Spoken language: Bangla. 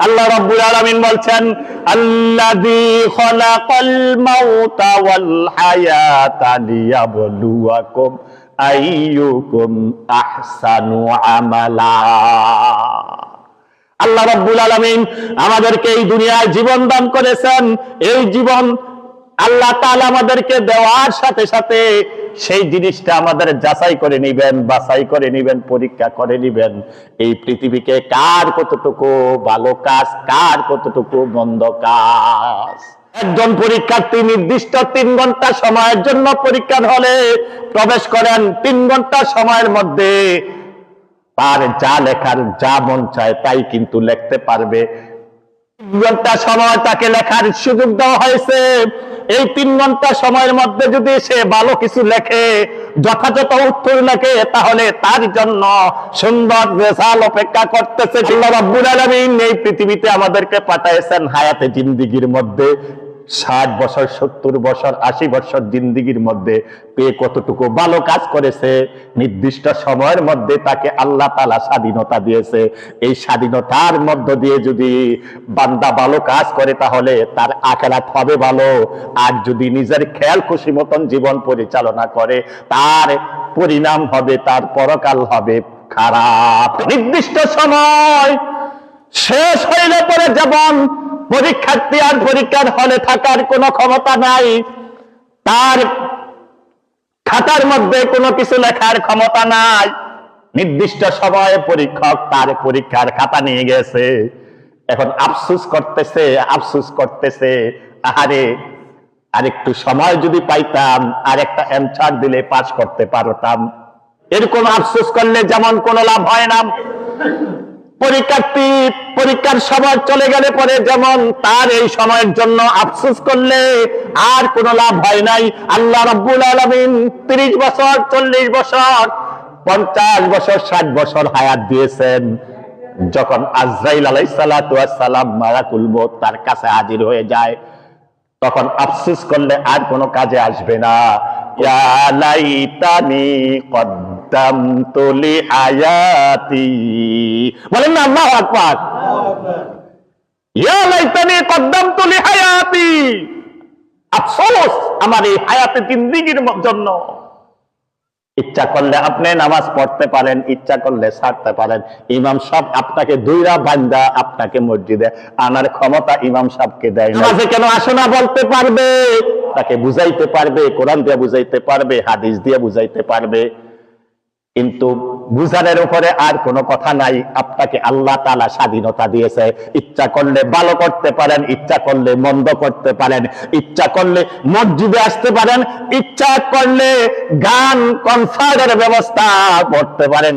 আল্লাহ রাব্বুল আলামিন বলছেন, আল্লাযী খালাকাল মাউতা ওয়াল হায়াতা লিয়াবলুয়াকুম আইয়ুকুম আহসানু আমালা। আল্লাহ রাব্বুল আলামিন আমাদেরকে এই দুনিয়ায় জীবন দান করেছেন। এই জীবন আল্লাহ তাআলা আমাদেরকে দেওয়ার সাথে সাথে সেই জিনিসটা আমাদের যাচাই করে নিবেন, বাছাই করে নিবেন, পরীক্ষা করে নিবেন। এই পৃথিবীকে কার কতটুকু ভালো কাজ, কার কতটুকু মন্দ কাজ। একজন পরীক্ষার্থী নির্দিষ্ট 3 ঘন্টা সময়ের জন্য পরীক্ষার হলে প্রবেশ করেন। 3 ঘন্টা সময়ের মধ্যে তার যা লেখার, যা মন চায় তাই কিন্তু লিখতে পারবে। 3 ঘন্টা সময় তাকে লেখার সুযোগ দেওয়া হয়েছে। এই 3 ঘন্টা সময়ের মধ্যে যদি সে ভালো কিছু লেখে, যথাযথ উত্তর লেখে, তাহলে তার জন্য সুন্দর রেজাল্ট অপেক্ষা করতেছে। আল্লাহ রাব্বুল আলামিন এই পৃথিবীতে আমাদেরকে পাঠাইছেন হায়াতে জিন্দেগির মধ্যে। 60 বছর, 70 বছর, 80 বছর জিন্দেগির মধ্যে পেয়ে কতটুকু ভালো কাজ করেছে। নির্দিষ্ট সময়ের মধ্যে তাকে আল্লাহ তাআলা স্বাধীনতা দিয়েছে। এই স্বাধীনতার মধ্য দিয়ে যদি বান্দা ভালো কাজ করে তাহলে তার আখিরাত হবে ভালো। আর যদি নিজের খেয়াল খুশি মতন জীবন পরিচালনা করে তার পরিণাম হবে, তার পরকাল হবে খারাপ। নির্দিষ্ট সময় শেষ হইলে পরে যেমন পরীক্ষার্থী আর পরীক্ষার হলে থাকার কোনো ক্ষমতা নাই, তার খাতার মধ্যে কোনো কিছু লেখার ক্ষমতা নাই। নির্দিষ্ট সময়ে পরীক্ষক তার পরীক্ষার খাতা নিয়ে গেছে, এখন আফসোস করতেছে, আহারে আরেকটু সময় যদি পাইতাম, আর একটা অ্যানসার দিলে পাস করতে পারতাম। এরকম আফসোস করলে যেমন কোনো লাভ হয় না। পরীক্ষার্থী পরীক্ষার সময় চলে গেলে পরে যেমন তার এই সময়ের জন্য আফসোস করলে আর কোনো লাভ হয় নাই। আল্লাহ রাব্বুল আলামিন 30 বছর, 40 বছর, 50 বছর, 60 বছর হায়াত দিয়েছেন। যখন আজরাইল আলাইহিস সালাতু ওয়াস সালাম মালাকুল মউত তার কাছে হাজির হয়ে যায়, তখন আফসোস করলে আর কোনো কাজে আসবে না। ইয়া লাইতানি কদ্দামতু লিহায়াতি, বলেন না আল্লাহু আকবার। ইয়া লাইতানি কদ্দামতু লিহায়াতি, আফসোস আমার এই হায়াতে জিন্দেগির জন্য। ইচ্ছা করলে আপনি নামাজ পড়তে পারেন, ইচ্ছা করলে ছাড়তে পারেন। ইমাম সাহেব আপনাকে দুইরা বান্দা আপনাকে মসজিদে আনার ক্ষমতা ইমাম সাহেবকে দেয় না। নামাজে কেন আসো না বলতে পারবে, তাকে বুঝাইতে পারবে, কোরআন দিয়ে বুঝাইতে পারবে, হাদিস দিয়ে বুঝাইতে পারবে, কিন্তু বুঝানোর উপরে আর কোনো কথা নাই। আপনাকে আল্লাহ তাআলা স্বাধীনতা দিয়েছে। ইচ্ছা করলে ভালো করতে পারেন, ইচ্ছা করলে মন্দ করতে পারেন, ইচ্ছা করলে মসজিদে আসতে পারেন, ইচ্ছা করলে গান কনসার্টের ব্যবস্থা করতে পারেন।